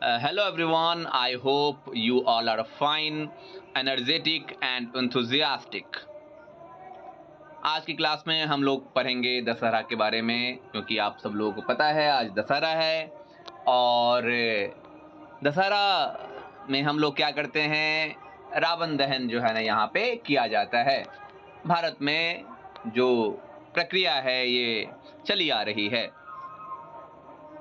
Hello everyone, I hope you all are fine, energetic and enthusiastic. आज की class में हम लोग पढ़ेंगे दशहरा के बारे में, क्योंकि आप सब लोगों को पता है आज दशहरा है। और दशहरा में हम लोग क्या करते हैं, रावण दहन जो है ना यहाँ पे किया जाता है। भारत में जो प्रक्रिया है ये चली आ रही है।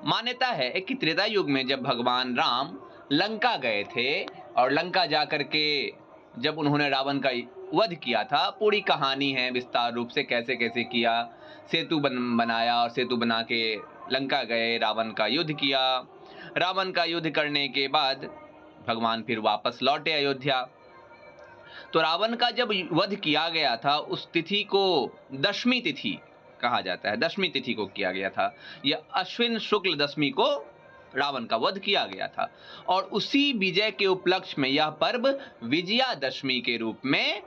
मान्यता है कि त्रेता युग में जब भगवान राम लंका गए थे और लंका जाकर के जब उन्होंने रावण का वध किया था, पूरी कहानी है विस्तार रूप से कैसे कैसे किया। सेतु बनाया और सेतु बना के लंका गए, रावण का युद्ध किया। रावण का युद्ध करने के बाद भगवान फिर वापस लौटे अयोध्या। तो रावण का जब वध किया गया था उस तिथि को दशमी तिथि कहा जाता है। दशमी तिथि को किया गया था। यह अश्विन शुक्ल दशमी को रावण का वध किया गया था और उसी विजय के उपलक्ष्य में यह पर्व विजयादशमी के रूप में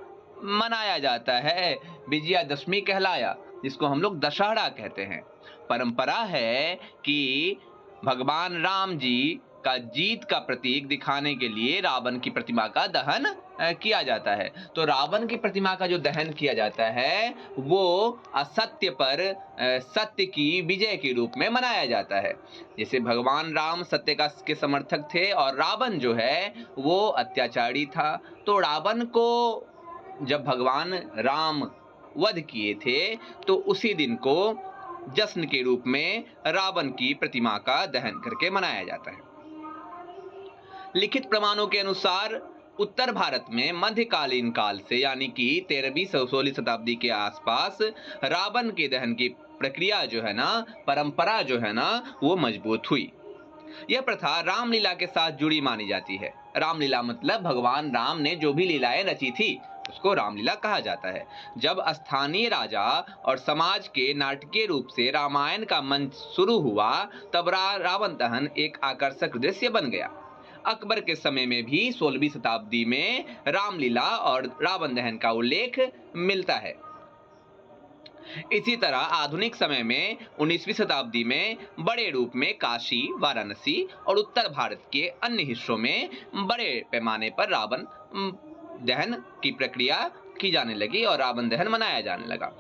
मनाया जाता है। विजयादशमी कहलाया, जिसको हम लोग दशहरा कहते हैं। परंपरा है कि भगवान राम जी का जीत का प्रतीक दिखाने के लिए रावण की प्रतिमा का दहन किया जाता है। तो रावण की प्रतिमा का जो दहन किया जाता है वो असत्य पर सत्य की विजय के रूप में मनाया जाता है। जैसे भगवान राम सत्य के समर्थक थे और रावण जो है वो अत्याचारी था। तो रावण को जब भगवान राम वध किए थे तो उसी दिन को जश्न के रूप में रावण की प्रतिमा का दहन करके मनाया जाता है। लिखित प्रमाणों के अनुसार उत्तर भारत में मध्यकालीन काल से यानी कि 13वीं 16वीं शताब्दी के आसपास रावण के दहन की प्रक्रिया जो है ना, परंपरा जो है ना, वो मजबूत हुई। यह प्रथा रामलीला के साथ जुड़ी मानी जाती है। रामलीला मतलब भगवान राम ने जो भी लीलाएं रची थी उसको रामलीला कहा जाता है। जब स्थानीय राजा और समाज के नाटकीय रूप से रामायण का मंच शुरू हुआ तब रावण दहन एक आकर्षक दृश्य बन गया। अकबर के समय में भी 16वीं शताब्दी में रामलीला और रावण दहन का उल्लेख मिलता है। इसी तरह आधुनिक समय में 19वीं शताब्दी में बड़े रूप में काशी, वाराणसी और उत्तर भारत के अन्य हिस्सों में बड़े पैमाने पर रावण दहन की प्रक्रिया की जाने लगी और रावण दहन मनाया जाने लगा।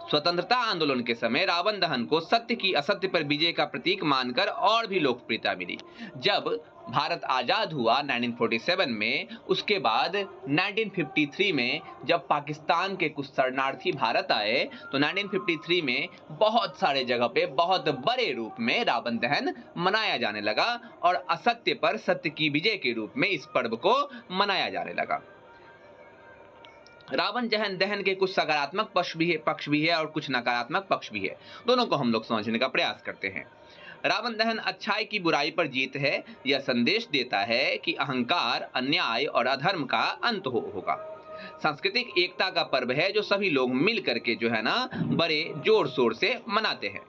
स्वतंत्रता आंदोलन के समय रावण दहन को सत्य की असत्य पर विजय का प्रतीक मानकर और भी लोकप्रियता मिली। जब भारत आजाद हुआ 1947 में, उसके बाद 1953 में जब पाकिस्तान के कुछ शरणार्थी भारत आए तो 1953 में बहुत सारे जगह पे बहुत बड़े रूप में रावण दहन मनाया जाने लगा और असत्य पर सत्य की विजय के रूप में इस पर्व को मनाया जाने लगा। रावण दहन के कुछ सकारात्मक पक्ष भी है और कुछ नकारात्मक पक्ष भी है। दोनों को हम लोग समझने का प्रयास करते हैं। रावण दहन अच्छाई की बुराई पर जीत है। यह संदेश देता है कि अहंकार, अन्याय और अधर्म का अंत होगा। सांस्कृतिक एकता का पर्व है जो सभी लोग मिल करके जो है ना बड़े जोर शोर से मनाते हैं।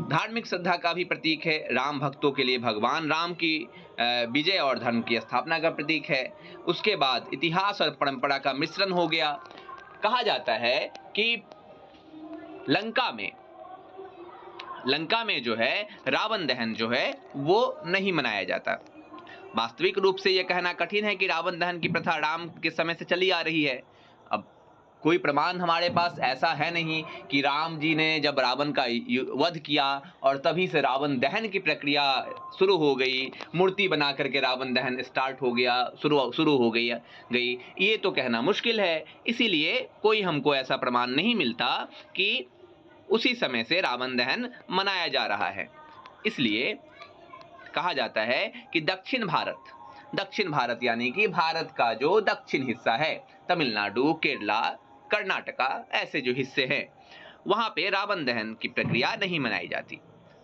धार्मिक श्रद्धा का भी प्रतीक है। राम भक्तों के लिए भगवान राम की विजय और धर्म की स्थापना का प्रतीक है। उसके बाद इतिहास और परंपरा का मिश्रण हो गया। कहा जाता है कि लंका में जो है रावण दहन जो है वो नहीं मनाया जाता। वास्तविक रूप से यह कहना कठिन है कि रावण दहन की प्रथा राम के समय से चली आ रही है। अब कोई प्रमाण हमारे पास ऐसा है नहीं कि राम जी ने जब रावण का वध किया और तभी से रावण दहन की प्रक्रिया शुरू हो गई, मूर्ति बना करके रावण दहन स्टार्ट हो गया, शुरू हो गई। ये तो कहना मुश्किल है। इसीलिए कोई हमको ऐसा प्रमाण नहीं मिलता कि उसी समय से रावण दहन मनाया जा रहा है। इसलिए कहा जाता है कि दक्षिण भारत यानी कि भारत का जो दक्षिण हिस्सा है, तमिलनाडु, केरला, कर्नाटका, ऐसे जो हिस्से हैं वहां पे रावण दहन की प्रक्रिया नहीं मनाई जाती,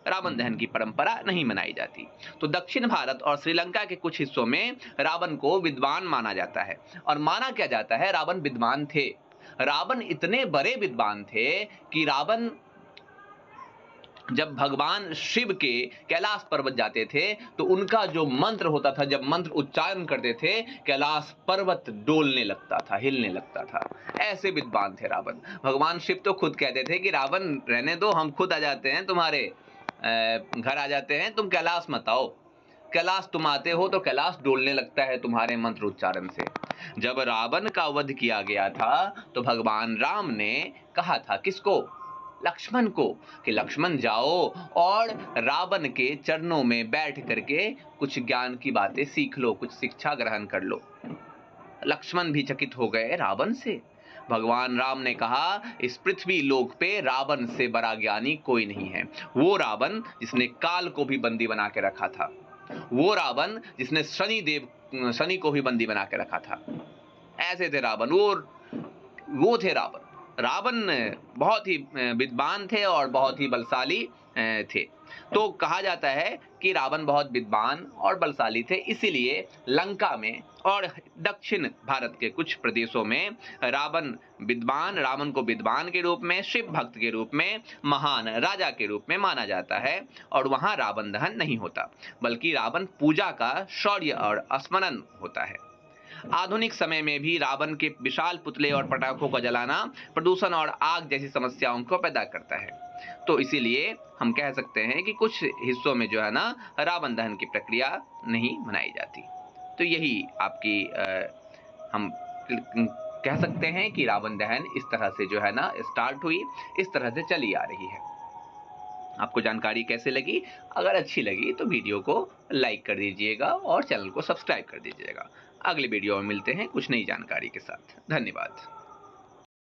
रावण दहन की परंपरा नहीं मनाई जाती। तो दक्षिण भारत और श्रीलंका के कुछ हिस्सों में रावण को विद्वान माना जाता है और माना क्या जाता है, रावण विद्वान थे। रावण इतने बड़े विद्वान थे कि रावण जब भगवान शिव के कैलाश पर्वत जाते थे तो उनका जो मंत्र होता था, जब मंत्र उच्चारण करते थे कैलाश पर्वत डोलने लगता था, हिलने लगता था। ऐसे विद्वान थे रावण। भगवान शिव तो खुद कहते थे कि रावण रहने दो, हम खुद आ जाते हैं, तुम्हारे घर आ जाते हैं, तुम कैलाश मत आओ। कैलाश तुम आते हो तो कैलाश डोलने लगता है तुम्हारे मंत्र उच्चारण से। जब रावण का वध किया गया था तो भगवान राम ने कहा था किसको? लक्ष्मण को, कि लक्ष्मण जाओ और रावण के चरणों में बैठ करके कुछ ज्ञान की बातें सीख लो, कुछ शिक्षा ग्रहण कर लो। लक्ष्मण भी चकित हो गए रावण से। भगवान राम ने कहा इस पृथ्वी लोक पे रावण से बड़ा ज्ञानी कोई नहीं है। वो रावण जिसने काल को भी बंदी बना के रखा था, वो रावण जिसने शनि को भी बंदी बना के रखा था। ऐसे थे रावण, वो थे रावण। रावण बहुत ही विद्वान थे और बहुत ही बलशाली थे। तो कहा जाता है कि रावण बहुत विद्वान और बलशाली थे, इसीलिए लंका में और दक्षिण भारत के कुछ प्रदेशों में रावण को विद्वान के रूप में, शिव भक्त के रूप में, महान राजा के रूप में माना जाता है। और वहां रावण दहन नहीं होता, बल्कि रावण पूजा का शौर्य और स्मरण होता है। आधुनिक समय में भी रावण के विशाल पुतले और पटाखों का जलाना प्रदूषण और आग जैसी समस्याओं को पैदा करता है। तो इसीलिए हम कह सकते हैं कि कुछ हिस्सों में जो है ना रावण दहन की प्रक्रिया नहीं मनाई जाती। तो यही आपकी हम कह सकते हैं कि रावण दहन इस तरह से जो है ना स्टार्ट हुई, इस तरह से चली आ रही है। आपको जानकारी कैसे लगी? अगर अच्छी लगी तो वीडियो को लाइक कर दीजिएगा और चैनल को सब्सक्राइब कर दीजिएगा। अगले वीडियो में मिलते हैं कुछ नई जानकारी के साथ। धन्यवाद।